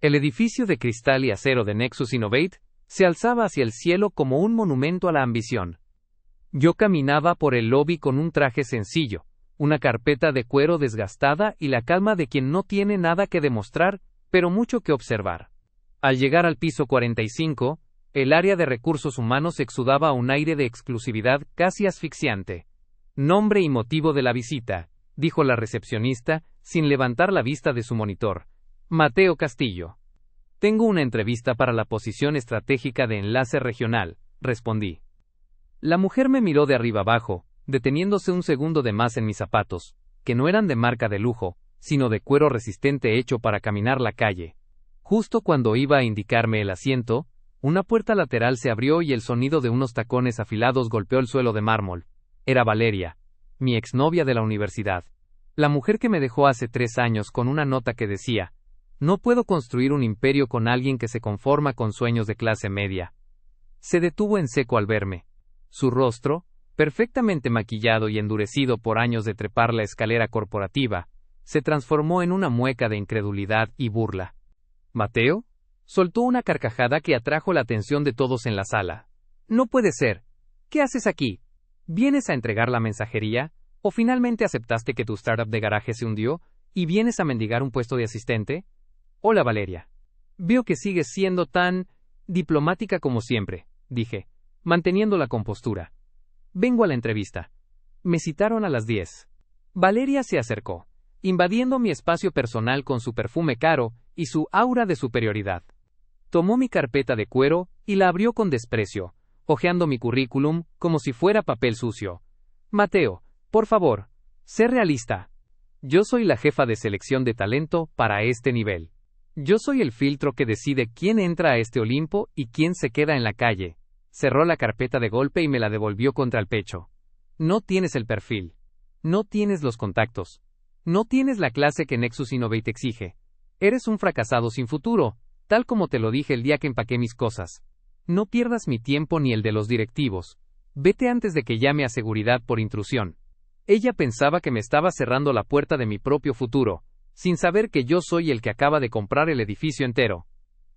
El edificio de cristal y acero de Nexus Innovate se alzaba hacia el cielo como un monumento a la ambición. Yo caminaba por el lobby con un traje sencillo, una carpeta de cuero desgastada y la calma de quien no tiene nada que demostrar, pero mucho que observar. Al llegar al piso 45, el área de recursos humanos exudaba un aire de exclusividad casi asfixiante. Nombre y motivo de la visita, dijo la recepcionista, sin levantar la vista de su monitor. Mateo Castillo. Tengo una entrevista para la posición estratégica de enlace regional, respondí. La mujer me miró de arriba abajo, deteniéndose un segundo de más en mis zapatos, que no eran de marca de lujo, sino de cuero resistente hecho para caminar la calle. Justo cuando iba a indicarme el asiento, una puerta lateral se abrió y el sonido de unos tacones afilados golpeó el suelo de mármol. Era Valeria, mi exnovia de la universidad. La mujer que me dejó hace 3 años con una nota que decía: no puedo construir un imperio con alguien que se conforma con sueños de clase media. Se detuvo en seco al verme. Su rostro, perfectamente maquillado y endurecido por años de trepar la escalera corporativa, se transformó en una mueca de incredulidad y burla. ¿Mateo? Soltó una carcajada que atrajo la atención de todos en la sala. No puede ser. ¿Qué haces aquí? ¿Vienes a entregar la mensajería? ¿O finalmente aceptaste que tu startup de garaje se hundió y vienes a mendigar un puesto de asistente? Hola Valeria. Veo que sigues siendo tan diplomática como siempre, dije, manteniendo la compostura. Vengo a la entrevista. Me citaron a las 10. Valeria se acercó, invadiendo mi espacio personal con su perfume caro y su aura de superioridad. Tomó mi carpeta de cuero y la abrió con desprecio, hojeando mi currículum como si fuera papel sucio. Mateo, por favor, sé realista. Yo soy la jefa de selección de talento para este nivel. Yo soy el filtro que decide quién entra a este Olimpo y quién se queda en la calle. Cerró la carpeta de golpe y me la devolvió contra el pecho. No tienes el perfil. No tienes los contactos. No tienes la clase que Nexus Innovate exige. Eres un fracasado sin futuro, tal como te lo dije el día que empaqué mis cosas. No pierdas mi tiempo ni el de los directivos. Vete antes de que llame a seguridad por intrusión. Ella pensaba que me estaba cerrando la puerta de mi propio futuro, sin saber que yo soy el que acaba de comprar el edificio entero.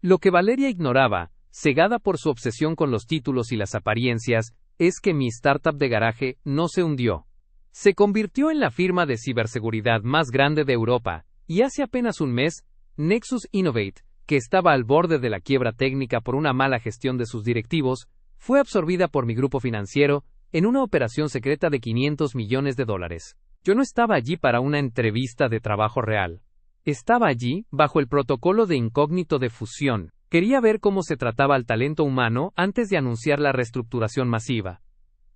Lo que Valeria ignoraba, cegada por su obsesión con los títulos y las apariencias, es que mi startup de garaje no se hundió. Se convirtió en la firma de ciberseguridad más grande de Europa, y hace apenas un mes, Nexus Innovate, que estaba al borde de la quiebra técnica por una mala gestión de sus directivos, fue absorbida por mi grupo financiero en una operación secreta de $500 millones. Yo no estaba allí para una entrevista de trabajo real. Estaba allí, bajo el protocolo de incógnito de fusión. Quería ver cómo se trataba al talento humano antes de anunciar la reestructuración masiva.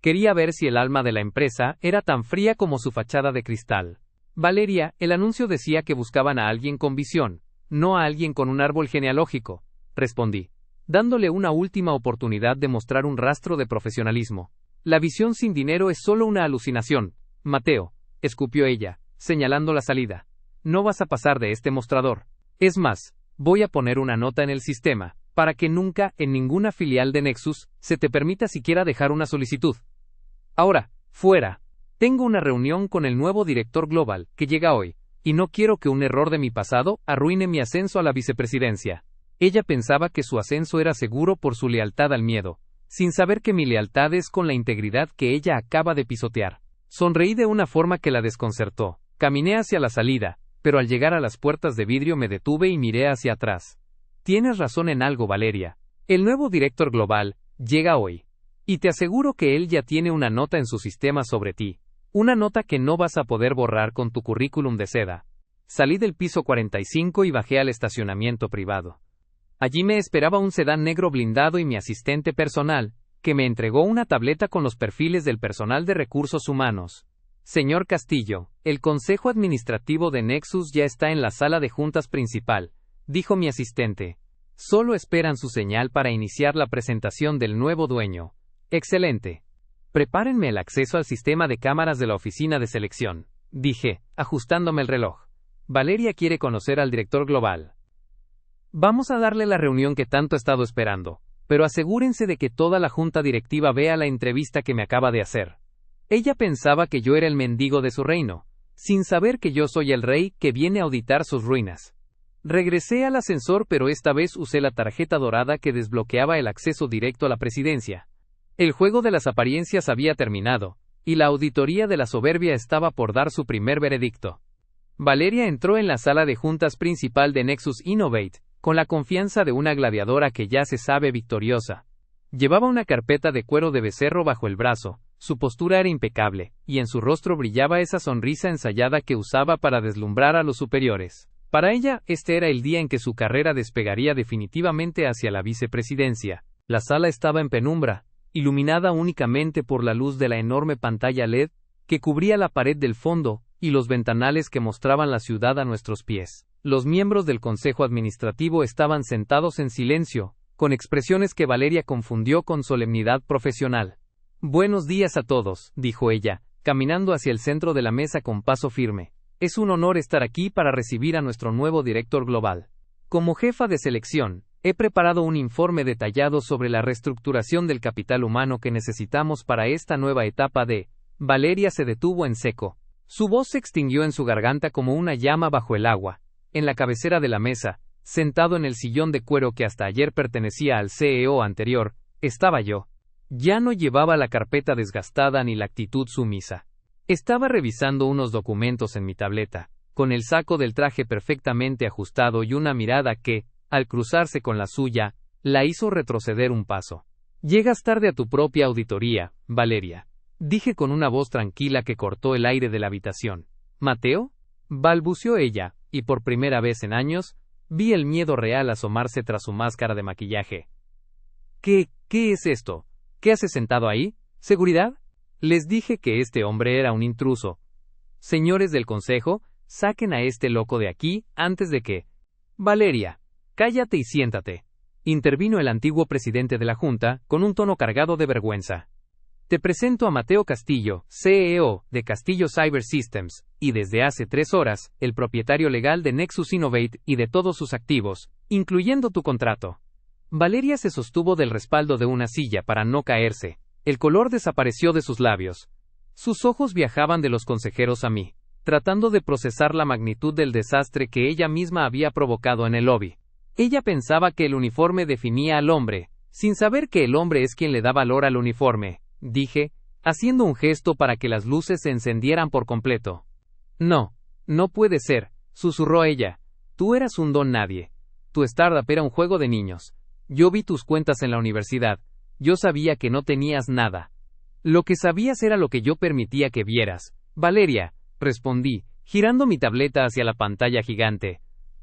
Quería ver si el alma de la empresa era tan fría como su fachada de cristal. Valeria, el anuncio decía que buscaban a alguien con visión, no a alguien con un árbol genealógico, respondí, dándole una última oportunidad de mostrar un rastro de profesionalismo. La visión sin dinero es solo una alucinación, Mateo, escupió ella, señalando la salida. No vas a pasar de este mostrador. Es más, voy a poner una nota en el sistema, para que nunca, en ninguna filial de Nexus, se te permita siquiera dejar una solicitud. Ahora, fuera. Tengo una reunión con el nuevo director global, que llega hoy, y no quiero que un error de mi pasado arruine mi ascenso a la vicepresidencia. Ella pensaba que su ascenso era seguro por su lealtad al miedo, sin saber que mi lealtad es con la integridad que ella acaba de pisotear. Sonreí de una forma que la desconcertó. Caminé hacia la salida, pero al llegar a las puertas de vidrio me detuve y miré hacia atrás. Tienes razón en algo, Valeria. El nuevo director global llega hoy. Y te aseguro que él ya tiene una nota en su sistema sobre ti. Una nota que no vas a poder borrar con tu currículum de seda. Salí del piso 45 y bajé al estacionamiento privado. Allí me esperaba un sedán negro blindado y mi asistente personal, que me entregó una tableta con los perfiles del personal de recursos humanos. Señor Castillo, el consejo administrativo de Nexus ya está en la sala de juntas principal, dijo mi asistente. Solo esperan su señal para iniciar la presentación del nuevo dueño. Excelente. Prepárenme el acceso al sistema de cámaras de la oficina de selección, dije, ajustándome el reloj. Valeria quiere conocer al director global. Vamos a darle la reunión que tanto he estado esperando, pero asegúrense de que toda la junta directiva vea la entrevista que me acaba de hacer. Ella pensaba que yo era el mendigo de su reino, sin saber que yo soy el rey que viene a auditar sus ruinas. Regresé al ascensor, pero esta vez usé la tarjeta dorada que desbloqueaba el acceso directo a la presidencia. El juego de las apariencias había terminado, y la auditoría de la soberbia estaba por dar su primer veredicto. Valeria entró en la sala de juntas principal de Nexus Innovate, con la confianza de una gladiadora que ya se sabe victoriosa. Llevaba una carpeta de cuero de becerro bajo el brazo, su postura era impecable, y en su rostro brillaba esa sonrisa ensayada que usaba para deslumbrar a los superiores. Para ella, este era el día en que su carrera despegaría definitivamente hacia la vicepresidencia. La sala estaba en penumbra, iluminada únicamente por la luz de la enorme pantalla LED que cubría la pared del fondo y los ventanales que mostraban la ciudad a nuestros pies. Los miembros del Consejo Administrativo estaban sentados en silencio, con expresiones que Valeria confundió con solemnidad profesional. «Buenos días a todos», dijo ella, caminando hacia el centro de la mesa con paso firme. «Es un honor estar aquí para recibir a nuestro nuevo director global. Como jefa de selección, he preparado un informe detallado sobre la reestructuración del capital humano que necesitamos para esta nueva etapa de...». Valeria se detuvo en seco. Su voz se extinguió en su garganta como una llama bajo el agua. En la cabecera de la mesa, sentado en el sillón de cuero que hasta ayer pertenecía al CEO anterior, estaba yo. Ya no llevaba la carpeta desgastada ni la actitud sumisa. Estaba revisando unos documentos en mi tableta, con el saco del traje perfectamente ajustado y una mirada que, al cruzarse con la suya, la hizo retroceder un paso. «Llegas tarde a tu propia auditoría, Valeria», dije con una voz tranquila que cortó el aire de la habitación. «¿Mateo?», balbuceó ella, y por primera vez en años, vi el miedo real asomarse tras su máscara de maquillaje. ¿Qué es esto? ¿Qué hace sentado ahí? ¿Seguridad? Les dije que este hombre era un intruso. Señores del consejo, saquen a este loco de aquí antes de que... Valeria, cállate y siéntate. Intervino el antiguo presidente de la Junta, con un tono cargado de vergüenza. Te presento a Mateo Castillo, CEO de Castillo Cyber Systems, y desde hace 3 horas, el propietario legal de Nexus Innovate y de todos sus activos, incluyendo tu contrato. Valeria se sostuvo del respaldo de una silla para no caerse. El color desapareció de sus labios. Sus ojos viajaban de los consejeros a mí, tratando de procesar la magnitud del desastre que ella misma había provocado en el lobby. Ella pensaba que el uniforme definía al hombre, sin saber que el hombre es quien le da valor al uniforme, dije, haciendo un gesto para que las luces se encendieran por completo. No puede ser, susurró ella. Tú eras un don nadie. Tu startup era un juego de niños. Yo vi tus cuentas en la universidad. Yo sabía que no tenías nada. Lo que sabías era lo que yo permitía que vieras. Valeria, respondí, girando mi tableta hacia la pantalla gigante.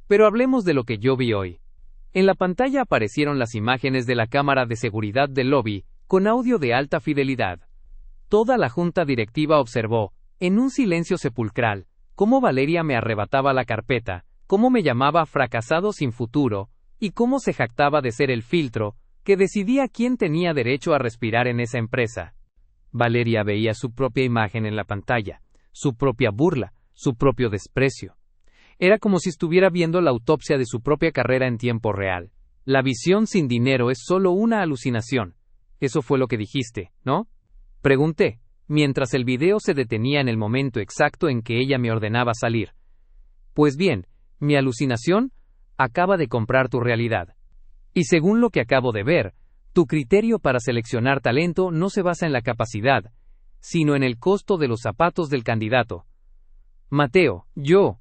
Pero hablemos de lo que yo vi hoy. En la pantalla aparecieron las imágenes de la cámara de seguridad del lobby, con audio de alta fidelidad. Toda la junta directiva observó, en un silencio sepulcral, cómo Valeria me arrebataba la carpeta, cómo me llamaba fracasado sin futuro, y cómo se jactaba de ser el filtro que decidía quién tenía derecho a respirar en esa empresa. Valeria veía su propia imagen en la pantalla, su propia burla, su propio desprecio. Era como si estuviera viendo la autopsia de su propia carrera en tiempo real. La visión sin dinero es solo una alucinación. Eso fue lo que dijiste, ¿no? Pregunté, mientras el video se detenía en el momento exacto en que ella me ordenaba salir. Pues bien, mi alucinación acaba de comprar tu realidad. Y según lo que acabo de ver, tu criterio para seleccionar talento no se basa en la capacidad, sino en el costo de los zapatos del candidato. Mateo, yo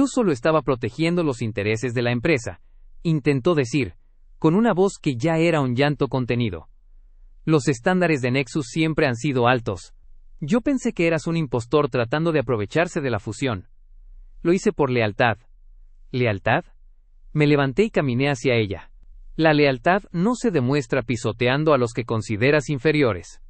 solo estaba protegiendo los intereses de la empresa, intentó decir, con una voz que ya era un llanto contenido. Los estándares de Nexus siempre han sido altos. Yo pensé que eras un impostor tratando de aprovecharse de la fusión. Lo hice por lealtad. ¿Lealtad? Me levanté y caminé hacia ella. La lealtad no se demuestra pisoteando a los que consideras inferiores.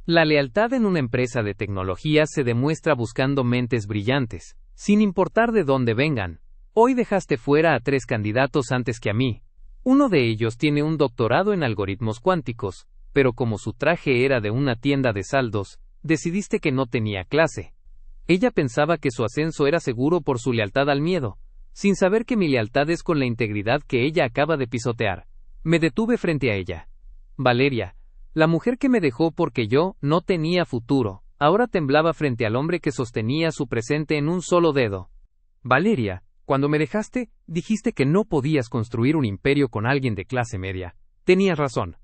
La lealtad en una empresa de tecnología se demuestra buscando mentes brillantes, sin importar de dónde vengan. Hoy dejaste fuera a 3 candidatos antes que a mí. Uno de ellos tiene un doctorado en algoritmos cuánticos, pero como su traje era de una tienda de saldos, decidiste que no tenía clase. Ella pensaba que su ascenso era seguro por su lealtad al miedo, sin saber que mi lealtad es con la integridad que ella acaba de pisotear. Me detuve frente a ella. Valeria, la mujer que me dejó porque yo no tenía futuro, ahora temblaba frente al hombre que sostenía su presente en un solo dedo. Valeria, Cuando me dejaste, dijiste que no podías construir un imperio con alguien de clase media. Tenías razón.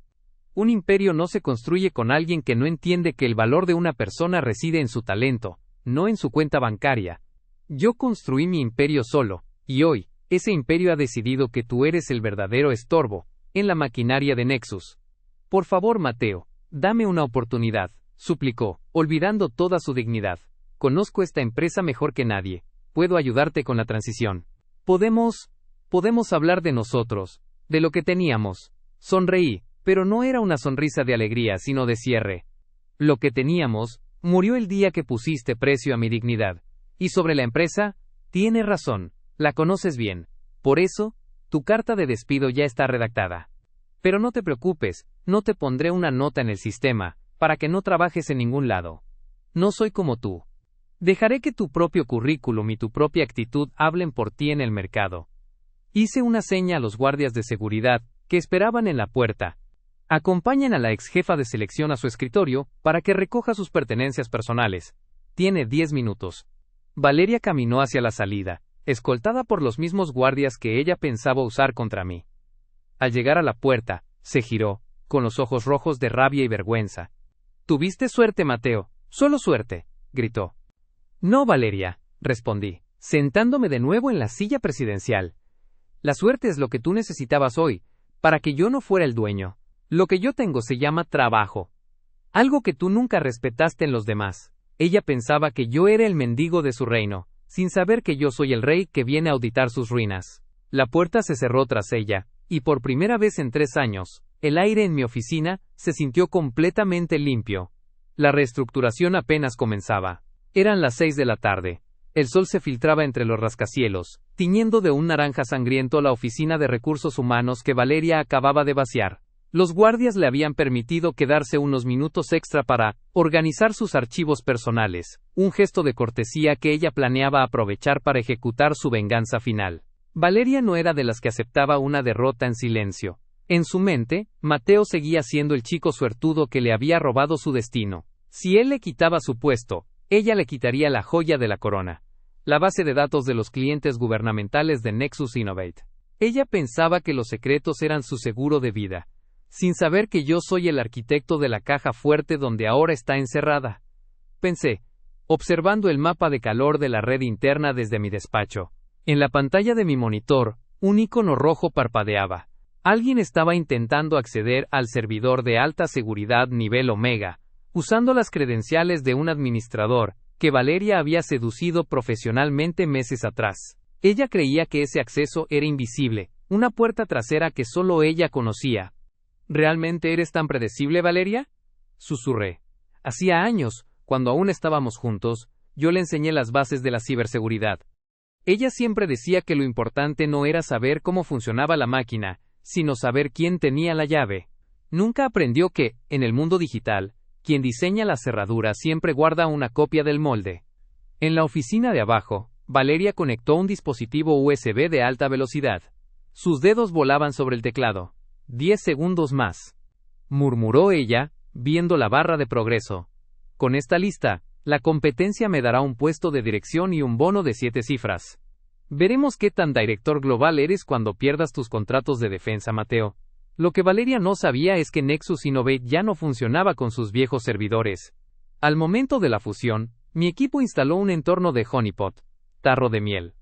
Un imperio no se construye con alguien que no entiende que el valor de una persona reside en su talento, no en su cuenta bancaria. Yo construí mi imperio solo, y hoy, ese imperio ha decidido que tú eres el verdadero estorbo en la maquinaria de Nexus. Por favor, Mateo, dame una oportunidad, suplicó, olvidando toda su dignidad. Conozco esta empresa mejor que nadie. Puedo ayudarte con la transición. Podemos hablar de nosotros, de lo que teníamos. Sonreí, pero no era una sonrisa de alegría, sino de cierre. Lo que teníamos murió el día que pusiste precio a mi dignidad. Y sobre la empresa, tienes razón, la conoces bien. Por eso, tu carta de despido ya está redactada. Pero no te preocupes, no te pondré una nota en el sistema, para que no trabajes en ningún lado. No soy como tú. Dejaré que tu propio currículum y tu propia actitud hablen por ti en el mercado. Hice una seña a los guardias de seguridad, que esperaban en la puerta. Acompañen a la ex jefa de selección a su escritorio, para que recoja sus pertenencias personales. Tiene 10 minutos. Valeria caminó hacia la salida, escoltada por los mismos guardias que ella pensaba usar contra mí. Al llegar a la puerta, se giró, con los ojos rojos de rabia y vergüenza. «Tuviste suerte, Mateo, solo suerte», gritó. «No, Valeria», respondí, sentándome de nuevo en la silla presidencial. «La suerte es lo que tú necesitabas hoy, para que yo no fuera el dueño. Lo que yo tengo se llama trabajo. Algo que tú nunca respetaste en los demás». Ella pensaba que yo era el mendigo de su reino, sin saber que yo soy el rey que viene a auditar sus ruinas. La puerta se cerró tras ella, y por primera vez en 3 años, el aire en mi oficina se sintió completamente limpio. La reestructuración apenas comenzaba. Eran las 6 de la tarde. El sol se filtraba entre los rascacielos, tiñendo de un naranja sangriento la oficina de recursos humanos que Valeria acababa de vaciar. Los guardias le habían permitido quedarse unos minutos extra para organizar sus archivos personales, un gesto de cortesía que ella planeaba aprovechar para ejecutar su venganza final. Valeria no era de las que aceptaba una derrota en silencio. En su mente, Mateo seguía siendo el chico suertudo que le había robado su destino. Si él le quitaba su puesto, ella le quitaría la joya de la corona, la base de datos de los clientes gubernamentales de Nexus Innovate. Ella pensaba que los secretos eran su seguro de vida, sin saber que yo soy el arquitecto de la caja fuerte donde ahora está encerrada. Pensé, observando el mapa de calor de la red interna desde mi despacho. En la pantalla de mi monitor, un icono rojo parpadeaba. Alguien estaba intentando acceder al servidor de alta seguridad nivel Omega, usando las credenciales de un administrador que Valeria había seducido profesionalmente meses atrás. Ella creía que ese acceso era invisible, una puerta trasera que solo ella conocía. ¿Realmente eres tan predecible, Valeria?, susurré. Hacía años, cuando aún estábamos juntos, yo le enseñé las bases de la ciberseguridad. Ella siempre decía que lo importante no era saber cómo funcionaba la máquina, sino saber quién tenía la llave. Nunca aprendió que, en el mundo digital, quien diseña la cerradura siempre guarda una copia del molde. En la oficina de abajo, Valeria conectó un dispositivo USB de alta velocidad. Sus dedos volaban sobre el teclado. 10 segundos más, murmuró ella, viendo la barra de progreso. Con esta lista, la competencia me dará un puesto de dirección y un bono de 7 cifras. Veremos qué tan director global eres cuando pierdas tus contratos de defensa, Mateo. Lo que Valeria no sabía es que Nexus Innovate ya no funcionaba con sus viejos servidores. Al momento de la fusión, mi equipo instaló un entorno de honeypot, tarro de miel.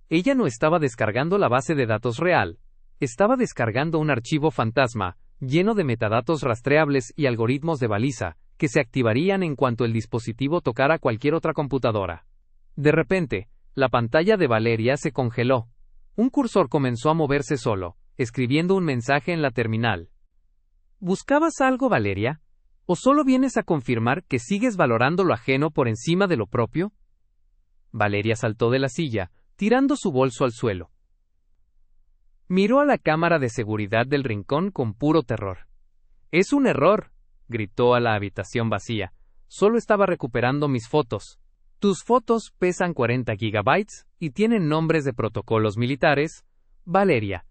Ella no estaba descargando la base de datos real. Estaba descargando un archivo fantasma, lleno de metadatos rastreables y algoritmos de baliza, que se activarían en cuanto el dispositivo tocara cualquier otra computadora. De repente, la pantalla de Valeria se congeló. Un cursor comenzó a moverse solo, escribiendo un mensaje en la terminal. ¿Buscabas algo, Valeria? ¿O solo vienes a confirmar que sigues valorando lo ajeno por encima de lo propio? Valeria saltó de la silla, tirando su bolso al suelo. Miró a la cámara de seguridad del rincón con puro terror. «Es un error», gritó a la habitación vacía. «Solo estaba recuperando mis fotos». «Tus fotos pesan 40 gigabytes y tienen nombres de protocolos militares, Valeria».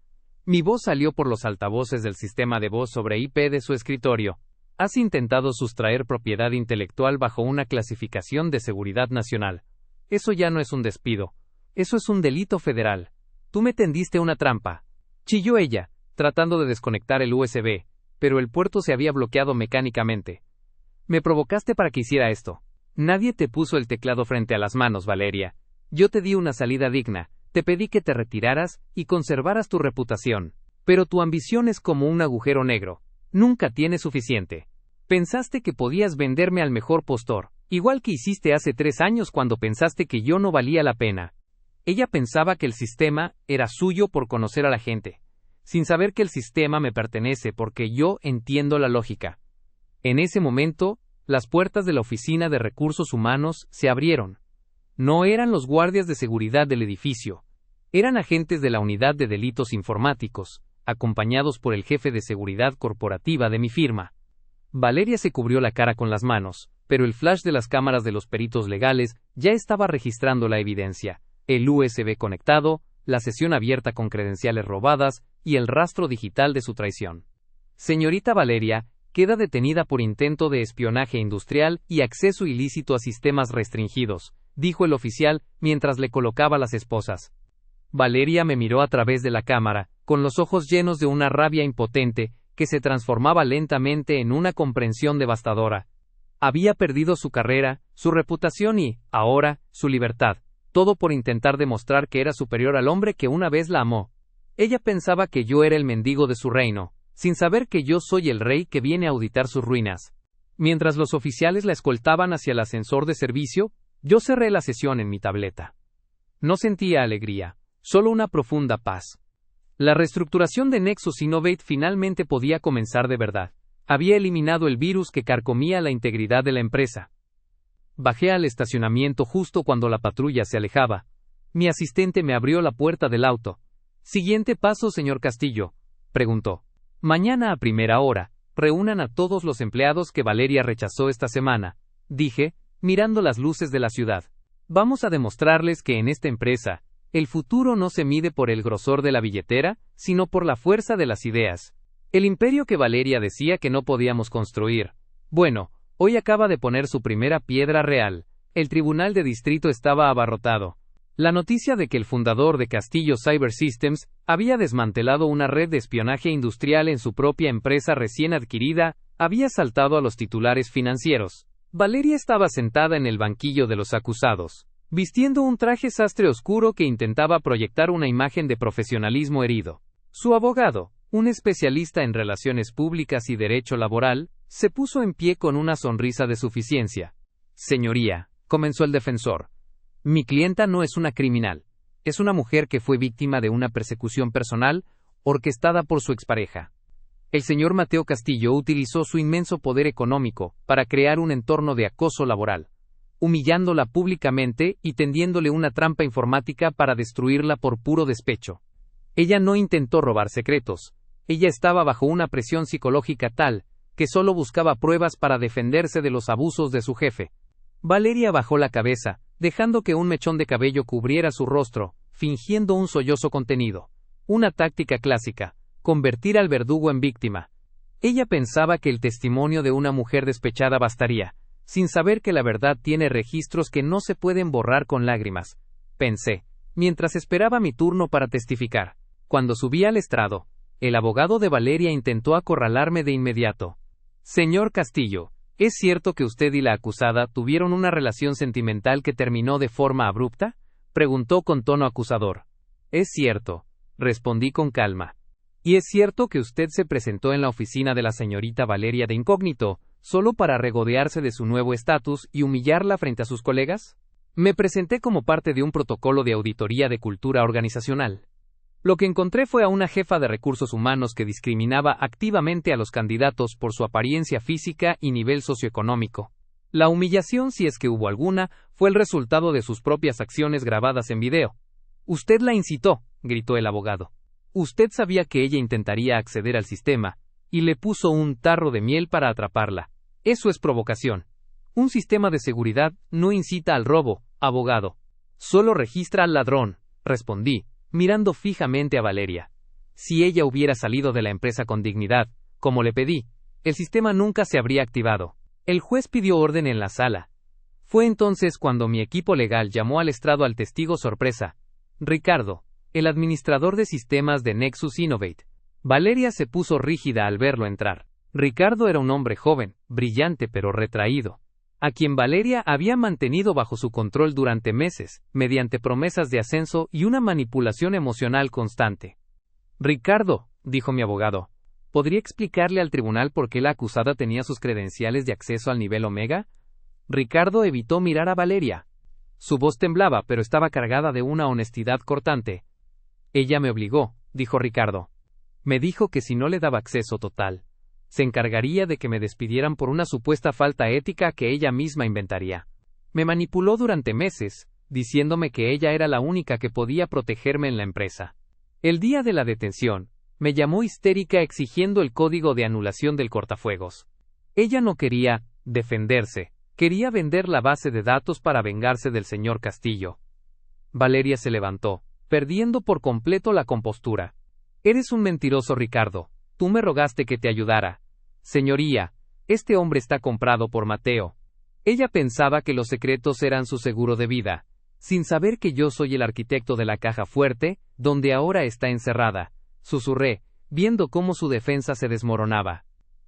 Mi voz salió por los altavoces del sistema de voz sobre IP de su escritorio. «Has intentado sustraer propiedad intelectual bajo una clasificación de seguridad nacional. Eso ya no es un despido. Eso es un delito federal. Tú me tendiste una trampa. Chilló ella, tratando de desconectar el USB, pero el puerto se había bloqueado mecánicamente. Me provocaste para que hiciera esto. Nadie te puso el teclado frente a las manos, Valeria. Yo te di una salida digna, te pedí que te retiraras y conservaras tu reputación. Pero tu ambición es como un agujero negro. Nunca tienes suficiente. Pensaste que podías venderme al mejor postor, igual que hiciste hace 3 años cuando pensaste que yo no valía la pena. Ella pensaba que el sistema era suyo por conocer a la gente, sin saber que el sistema me pertenece porque yo entiendo la lógica. En ese momento, las puertas de la oficina de recursos humanos se abrieron. No eran los guardias de seguridad del edificio, eran agentes de la unidad de delitos informáticos, acompañados por el jefe de seguridad corporativa de mi firma. Valeria se cubrió la cara con las manos, pero el flash de las cámaras de los peritos legales ya estaba registrando la evidencia, el USB conectado, la sesión abierta con credenciales robadas y el rastro digital de su traición. Señorita Valeria, queda detenida por intento de espionaje industrial y acceso ilícito a sistemas restringidos, dijo el oficial mientras le colocaba las esposas. Valeria me miró a través de la cámara, con los ojos llenos de una rabia impotente que se transformaba lentamente en una comprensión devastadora. Había perdido su carrera, su reputación y, ahora, su libertad, todo por intentar demostrar que era superior al hombre que una vez la amó. Ella pensaba que yo era el mendigo de su reino, sin saber que yo soy el rey que viene a auditar sus ruinas. Mientras los oficiales la escoltaban hacia el ascensor de servicio, yo cerré la sesión en mi tableta. No sentía alegría, solo una profunda paz. La reestructuración de Nexus Innovate finalmente podía comenzar de verdad. Había eliminado el virus que carcomía la integridad de la empresa. Bajé al estacionamiento justo cuando la patrulla se alejaba. Mi asistente me abrió la puerta del auto. «¿Siguiente paso, señor Castillo?», preguntó. «Mañana a primera hora, reúnan a todos los empleados que Valeria rechazó esta semana», dije, mirando las luces de la ciudad. «Vamos a demostrarles que en esta empresa, el futuro no se mide por el grosor de la billetera, sino por la fuerza de las ideas. El imperio que Valeria decía que no podíamos construir. Bueno, hoy acaba de poner su primera piedra real. El tribunal de distrito estaba abarrotado. La noticia de que el fundador de Castillo Cyber Systems había desmantelado una red de espionaje industrial en su propia empresa recién adquirida había saltado a los titulares financieros. Valeria estaba sentada en el banquillo de los acusados, vistiendo un traje sastre oscuro que intentaba proyectar una imagen de profesionalismo herido. Su abogado, un especialista en relaciones públicas y derecho laboral, se puso en pie con una sonrisa de suficiencia. «Señoría», comenzó el defensor, «mi clienta no es una criminal. Es una mujer que fue víctima de una persecución personal orquestada por su expareja. El señor Mateo Castillo utilizó su inmenso poder económico para crear un entorno de acoso laboral, humillándola públicamente y tendiéndole una trampa informática para destruirla por puro despecho. Ella no intentó robar secretos. Ella estaba bajo una presión psicológica tal que solo buscaba pruebas para defenderse de los abusos de su jefe». Valeria bajó la cabeza, dejando que un mechón de cabello cubriera su rostro, fingiendo un sollozo contenido. Una táctica clásica, convertir al verdugo en víctima. Ella pensaba que el testimonio de una mujer despechada bastaría, sin saber que la verdad tiene registros que no se pueden borrar con lágrimas. Pensé, mientras esperaba mi turno para testificar. Cuando subí al estrado, el abogado de Valeria intentó acorralarme de inmediato. «Señor Castillo, ¿es cierto que usted y la acusada tuvieron una relación sentimental que terminó de forma abrupta?», preguntó con tono acusador. «Es cierto», respondí con calma. «¿Y es cierto que usted se presentó en la oficina de la señorita Valeria de incógnito, solo para regodearse de su nuevo estatus y humillarla frente a sus colegas?». «Me presenté como parte de un protocolo de auditoría de cultura organizacional. Lo que encontré fue a una jefa de recursos humanos que discriminaba activamente a los candidatos por su apariencia física y nivel socioeconómico. La humillación, si es que hubo alguna, fue el resultado de sus propias acciones grabadas en video». «Usted la incitó», gritó el abogado. «Usted sabía que ella intentaría acceder al sistema, y le puso un tarro de miel para atraparla. Eso es provocación. Un sistema de seguridad no incita al robo, abogado. Solo registra al ladrón», respondí, mirando fijamente a Valeria. «Si ella hubiera salido de la empresa con dignidad, como le pedí, el sistema nunca se habría activado». El juez pidió orden en la sala. Fue entonces cuando mi equipo legal llamó al estrado al testigo sorpresa, Ricardo, el administrador de sistemas de Nexus Innovate. Valeria se puso rígida al verlo entrar. Ricardo era un hombre joven, brillante pero retraído, a quien Valeria había mantenido bajo su control durante meses, mediante promesas de ascenso y una manipulación emocional constante. Ricardo, dijo mi abogado, ¿podría explicarle al tribunal por qué la acusada tenía sus credenciales de acceso al nivel Omega? Ricardo evitó mirar a Valeria. Su voz temblaba, pero estaba cargada de una honestidad cortante. Ella me obligó, dijo Ricardo. Me dijo que si no le daba acceso total, se encargaría de que me despidieran por una supuesta falta ética que ella misma inventaría. Me manipuló durante meses, diciéndome que ella era la única que podía protegerme en la empresa. El día de la detención, me llamó histérica exigiendo el código de anulación del cortafuegos. Ella no quería defenderse, quería vender la base de datos para vengarse del señor Castillo. Valeria se levantó, perdiendo por completo la compostura. Eres un mentiroso, Ricardo. Tú me rogaste que te ayudara. Señoría, este hombre está comprado por Mateo. Ella pensaba que los secretos eran su seguro de vida, sin saber que yo soy el arquitecto de la caja fuerte, donde ahora está encerrada. Susurré, viendo cómo su defensa se desmoronaba.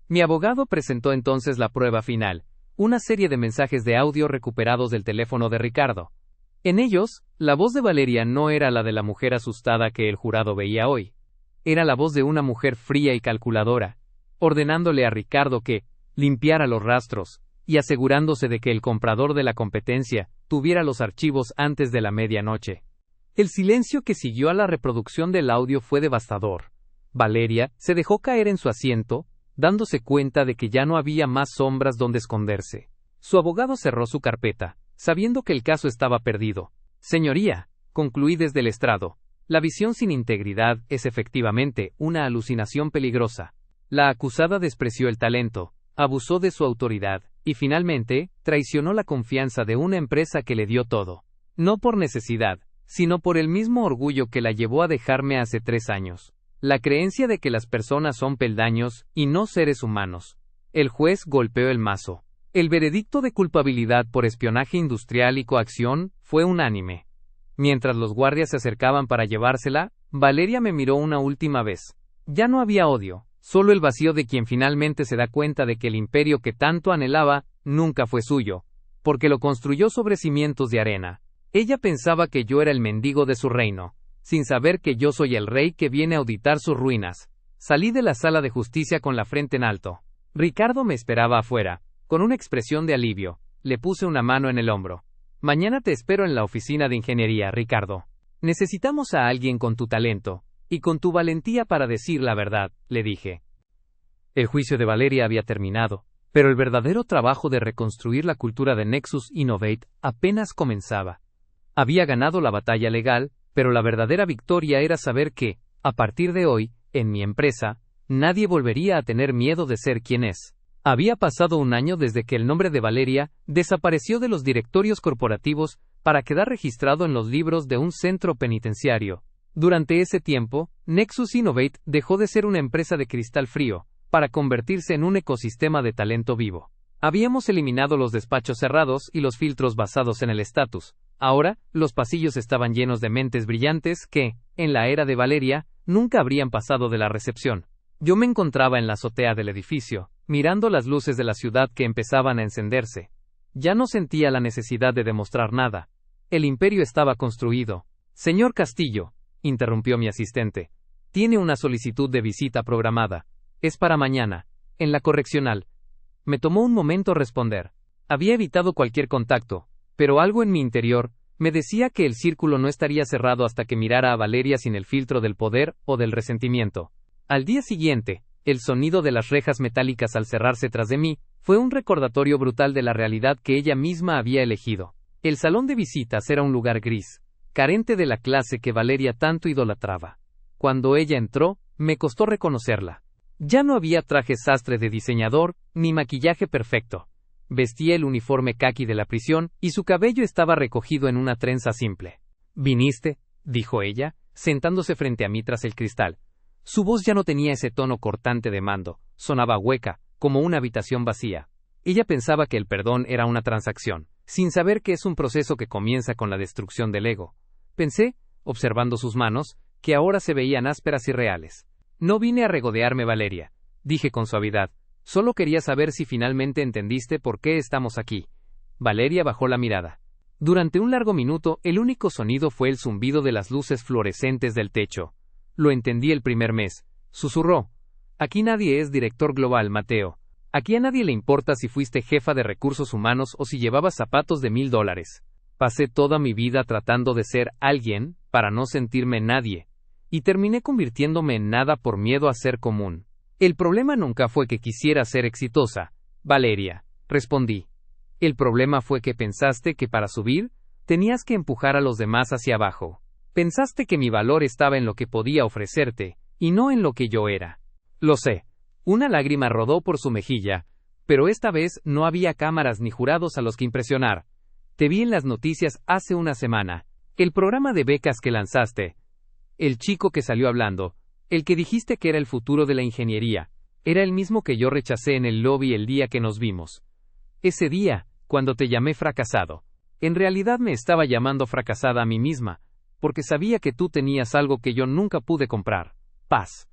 Mi abogado presentó entonces la prueba final, una serie de mensajes de audio recuperados del teléfono de Ricardo. En ellos, la voz de Valeria no era la de la mujer asustada que el jurado veía hoy. Era la voz de una mujer fría y calculadora, ordenándole a Ricardo que limpiara los rastros, y asegurándose de que el comprador de la competencia tuviera los archivos antes de la medianoche. El silencio que siguió a la reproducción del audio fue devastador. Valeria se dejó caer en su asiento, dándose cuenta de que ya no había más sombras donde esconderse. Su abogado cerró su carpeta, sabiendo que el caso estaba perdido. Señoría, concluí desde el estrado, la visión sin integridad es efectivamente una alucinación peligrosa. La acusada despreció el talento, abusó de su autoridad, y finalmente, traicionó la confianza de una empresa que le dio todo. No por necesidad, sino por el mismo orgullo que la llevó a dejarme hace 3 años. La creencia de que las personas son peldaños, y no seres humanos. El juez golpeó el mazo. El veredicto de culpabilidad por espionaje industrial y coacción fue unánime. Mientras los guardias se acercaban para llevársela, Valeria me miró una última vez. Ya no había odio, solo el vacío de quien finalmente se da cuenta de que el imperio que tanto anhelaba nunca fue suyo, porque lo construyó sobre cimientos de arena. Ella pensaba que yo era el mendigo de su reino, sin saber que yo soy el rey que viene a auditar sus ruinas. Salí de la sala de justicia con la frente en alto. Ricardo me esperaba afuera, con una expresión de alivio. Le puse una mano en el hombro. Mañana te espero en la oficina de ingeniería, Ricardo. Necesitamos a alguien con tu talento, y con tu valentía para decir la verdad, le dije. El juicio de Valeria había terminado, pero el verdadero trabajo de reconstruir la cultura de Nexus Innovate apenas comenzaba. Había ganado la batalla legal, pero la verdadera victoria era saber que, a partir de hoy, en mi empresa, nadie volvería a tener miedo de ser quien es. Había pasado 1 año desde que el nombre de Valeria desapareció de los directorios corporativos para quedar registrado en los libros de un centro penitenciario. Durante ese tiempo, Nexus Innovate dejó de ser una empresa de cristal frío, para convertirse en un ecosistema de talento vivo. Habíamos eliminado los despachos cerrados y los filtros basados en el estatus. Ahora, los pasillos estaban llenos de mentes brillantes que, en la era de Valeria, nunca habrían pasado de la recepción. Yo me encontraba en la azotea del edificio, mirando las luces de la ciudad que empezaban a encenderse. Ya no sentía la necesidad de demostrar nada. El imperio estaba construido. Señor Castillo, interrumpió mi asistente, tiene una solicitud de visita programada. Es para mañana, en la correccional. Me tomó un momento responder. Había evitado cualquier contacto, pero algo en mi interior me decía que el círculo no estaría cerrado hasta que mirara a Valeria sin el filtro del poder o del resentimiento. Al día siguiente, el sonido de las rejas metálicas al cerrarse tras de mí fue un recordatorio brutal de la realidad que ella misma había elegido. El salón de visitas era un lugar gris, carente de la clase que Valeria tanto idolatraba. Cuando ella entró, me costó reconocerla. Ya no había traje sastre de diseñador, ni maquillaje perfecto. Vestía el uniforme caqui de la prisión, y su cabello estaba recogido en una trenza simple. «¿Viniste?», dijo ella, sentándose frente a mí tras el cristal. Su voz ya no tenía ese tono cortante de mando, sonaba hueca, como una habitación vacía. Ella pensaba que el perdón era una transacción, sin saber que es un proceso que comienza con la destrucción del ego. Pensé, observando sus manos, que ahora se veían ásperas y reales. No vine a regodearme, Valeria, dije con suavidad. Solo quería saber si finalmente entendiste por qué estamos aquí. Valeria bajó la mirada. Durante un largo minuto, el único sonido fue el zumbido de las luces fluorescentes del techo. Lo entendí el primer mes. Susurró. Aquí nadie es director global, Mateo. Aquí a nadie le importa si fuiste jefa de recursos humanos o si llevabas zapatos de $1000. Pasé toda mi vida tratando de ser alguien, para no sentirme nadie. Y terminé convirtiéndome en nada por miedo a ser común. El problema nunca fue que quisiera ser exitosa, Valeria, respondí. El problema fue que pensaste que para subir, tenías que empujar a los demás hacia abajo. Pensaste que mi valor estaba en lo que podía ofrecerte, y no en lo que yo era. Lo sé. Una lágrima rodó por su mejilla, pero esta vez no había cámaras ni jurados a los que impresionar. Te vi en las noticias hace una semana. El programa de becas que lanzaste. El chico que salió hablando. El que dijiste que era el futuro de la ingeniería. Era el mismo que yo rechacé en el lobby el día que nos vimos. Ese día, cuando te llamé fracasado. En realidad me estaba llamando fracasada a mí misma, porque sabía que tú tenías algo que yo nunca pude comprar. Paz.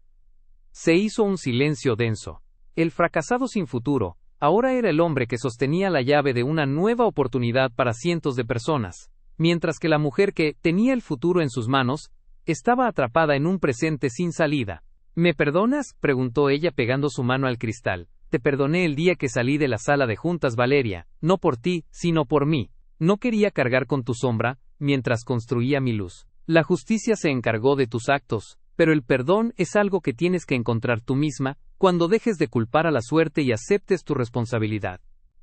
Se hizo un silencio denso. El fracasado sin futuro, ahora era el hombre que sostenía la llave de una nueva oportunidad para cientos de personas, mientras que la mujer que tenía el futuro en sus manos, estaba atrapada en un presente sin salida. ¿Me perdonas?, preguntó ella pegando su mano al cristal. Te perdoné el día que salí de la sala de juntas, Valeria, no por ti, sino por mí. No quería cargar con tu sombra, mientras construía mi luz. La justicia se encargó de tus actos, pero el perdón es algo que tienes que encontrar tú misma, cuando dejes de culpar a la suerte y aceptes tu responsabilidad.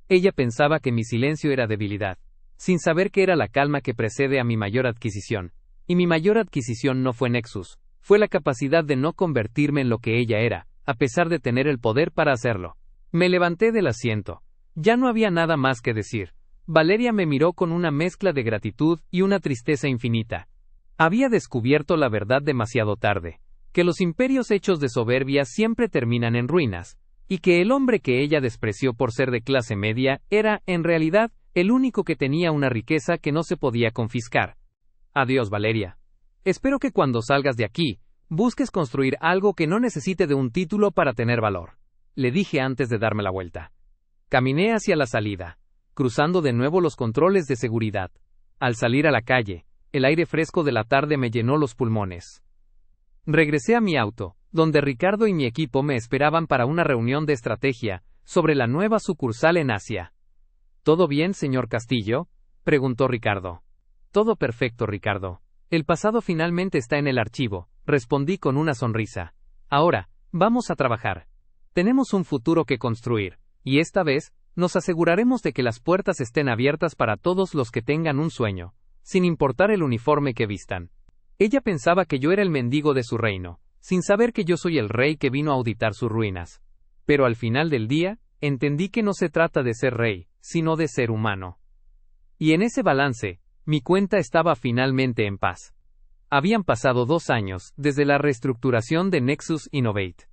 Ella pensaba que mi silencio era debilidad, sin saber que era la calma que precede a mi mayor adquisición. Y mi mayor adquisición no fue Nexus, fue la capacidad de no convertirme en lo que ella era, a pesar de tener el poder para hacerlo. Me levanté del asiento. Ya no había nada más que decir. Valeria me miró con una mezcla de gratitud y una tristeza infinita. Había descubierto la verdad demasiado tarde, que los imperios hechos de soberbia siempre terminan en ruinas, y que el hombre que ella despreció por ser de clase media era, en realidad, el único que tenía una riqueza que no se podía confiscar. Adiós, Valeria. Espero que cuando salgas de aquí, busques construir algo que no necesite de un título para tener valor, le dije antes de darme la vuelta. Caminé hacia la salida, cruzando de nuevo los controles de seguridad. Al salir a la calle, el aire fresco de la tarde me llenó los pulmones. Regresé a mi auto, donde Ricardo y mi equipo me esperaban para una reunión de estrategia sobre la nueva sucursal en Asia. ¿Todo bien, señor Castillo?, preguntó Ricardo. Todo perfecto, Ricardo. El pasado finalmente está en el archivo, respondí con una sonrisa. Ahora, vamos a trabajar. Tenemos un futuro que construir, y esta vez, nos aseguraremos de que las puertas estén abiertas para todos los que tengan un sueño, sin importar el uniforme que vistan. Ella pensaba que yo era el mendigo de su reino, sin saber que yo soy el rey que vino a auditar sus ruinas. Pero al final del día, entendí que no se trata de ser rey, sino de ser humano. Y en ese balance, mi cuenta estaba finalmente en paz. Habían pasado 2 años desde la reestructuración de Nexus Innovate.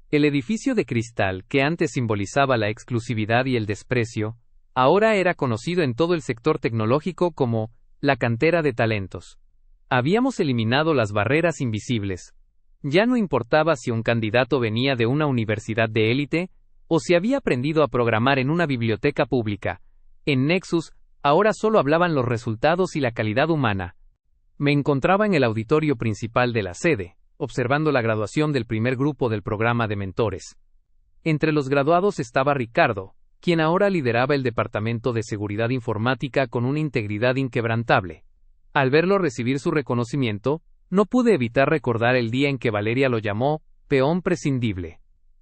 El edificio de cristal que antes simbolizaba la exclusividad y el desprecio, ahora era conocido en todo el sector tecnológico como la cantera de talentos. Habíamos eliminado las barreras invisibles. Ya no importaba si un candidato venía de una universidad de élite, o si había aprendido a programar en una biblioteca pública. En Nexus, ahora solo hablaban los resultados y la calidad humana. Me encontraba en el auditorio principal de la sede, observando la graduación del primer grupo del programa de mentores. Entre los graduados estaba Ricardo, quien ahora lideraba el departamento de seguridad informática con una integridad inquebrantable. Al verlo recibir su reconocimiento, no pude evitar recordar el día en que Valeria lo llamó peón prescindible.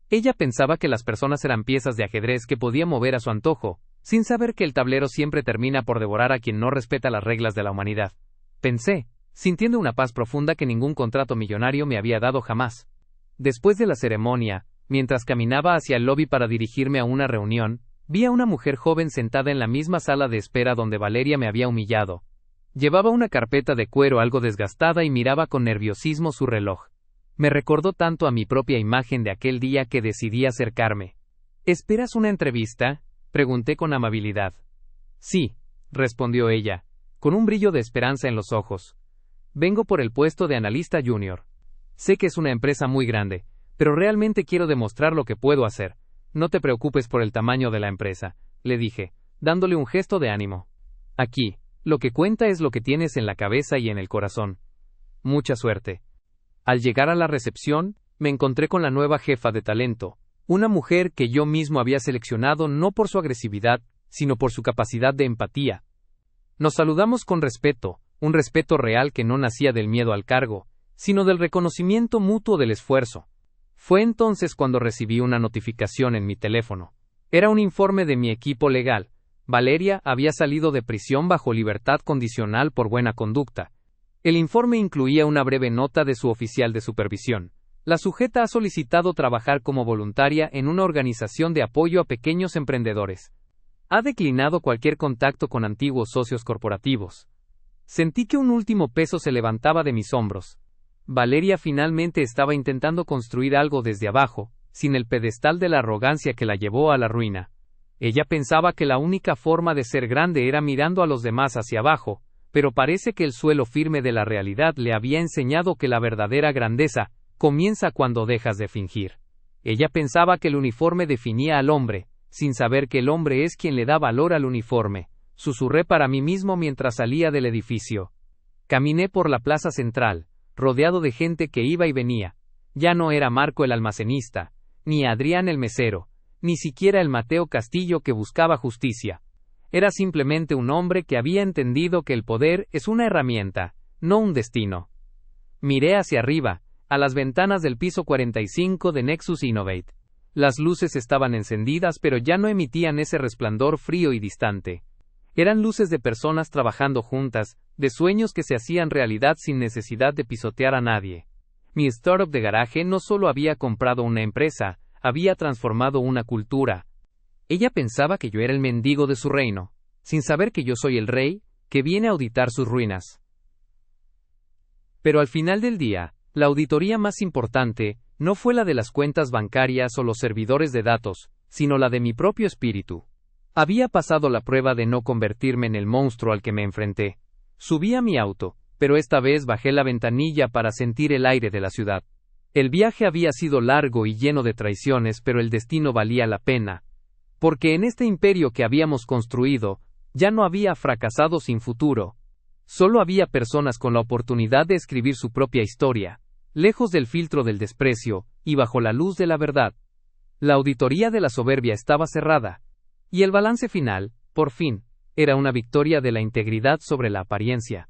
Ella pensaba que las personas eran piezas de ajedrez que podía mover a su antojo, sin saber que el tablero siempre termina por devorar a quien no respeta las reglas de la humanidad. Pensé, sintiendo una paz profunda que ningún contrato millonario me había dado jamás. Después de la ceremonia, mientras caminaba hacia el lobby para dirigirme a una reunión, vi a una mujer joven sentada en la misma sala de espera donde Valeria me había humillado. Llevaba una carpeta de cuero algo desgastada y miraba con nerviosismo su reloj. Me recordó tanto a mi propia imagen de aquel día que decidí acercarme. ¿Esperas una entrevista?, pregunté con amabilidad. Sí, respondió ella, con un brillo de esperanza en los ojos. Vengo por el puesto de analista junior. Sé que es una empresa muy grande, pero realmente quiero demostrar lo que puedo hacer. No te preocupes por el tamaño de la empresa, le dije, dándole un gesto de ánimo. Aquí, lo que cuenta es lo que tienes en la cabeza y en el corazón. Mucha suerte. Al llegar a la recepción, me encontré con la nueva jefa de talento, una mujer que yo mismo había seleccionado no por su agresividad, sino por su capacidad de empatía. Nos saludamos con respeto, un respeto real que no nacía del miedo al cargo, sino del reconocimiento mutuo del esfuerzo. Fue entonces cuando recibí una notificación en mi teléfono. Era un informe de mi equipo legal. Valeria había salido de prisión bajo libertad condicional por buena conducta. El informe incluía una breve nota de su oficial de supervisión. La sujeta ha solicitado trabajar como voluntaria en una organización de apoyo a pequeños emprendedores. Ha declinado cualquier contacto con antiguos socios corporativos. Sentí que un último peso se levantaba de mis hombros. Valeria finalmente estaba intentando construir algo desde abajo, sin el pedestal de la arrogancia que la llevó a la ruina. Ella pensaba que la única forma de ser grande era mirando a los demás hacia abajo, pero parece que el suelo firme de la realidad le había enseñado que la verdadera grandeza comienza cuando dejas de fingir. Ella pensaba que el uniforme definía al hombre, sin saber que el hombre es quien le da valor al uniforme. Susurré para mí mismo mientras salía del edificio. Caminé por la plaza central, rodeado de gente que iba y venía. Ya no era Marco el almacenista, ni Adrián el mesero, ni siquiera el Mateo Castillo que buscaba justicia. Era simplemente un hombre que había entendido que el poder es una herramienta, no un destino. Miré hacia arriba, a las ventanas del piso 45 de Nexus Innovate. Las luces estaban encendidas pero ya no emitían ese resplandor frío y distante. Eran luces de personas trabajando juntas, de sueños que se hacían realidad sin necesidad de pisotear a nadie. Mi startup de garaje no solo había comprado una empresa, había transformado una cultura. Ella pensaba que yo era el mendigo de su reino, sin saber que yo soy el rey, que viene a auditar sus ruinas. Pero al final del día, la auditoría más importante no fue la de las cuentas bancarias o los servidores de datos, sino la de mi propio espíritu. Había pasado la prueba de no convertirme en el monstruo al que me enfrenté. Subí a mi auto, pero esta vez bajé la ventanilla para sentir el aire de la ciudad. El viaje había sido largo y lleno de traiciones, pero el destino valía la pena. Porque en este imperio que habíamos construido, ya no había fracasados sin futuro. Solo había personas con la oportunidad de escribir su propia historia, lejos del filtro del desprecio, y bajo la luz de la verdad. La auditoría de la soberbia estaba cerrada. Y el balance final, por fin, era una victoria de la integridad sobre la apariencia.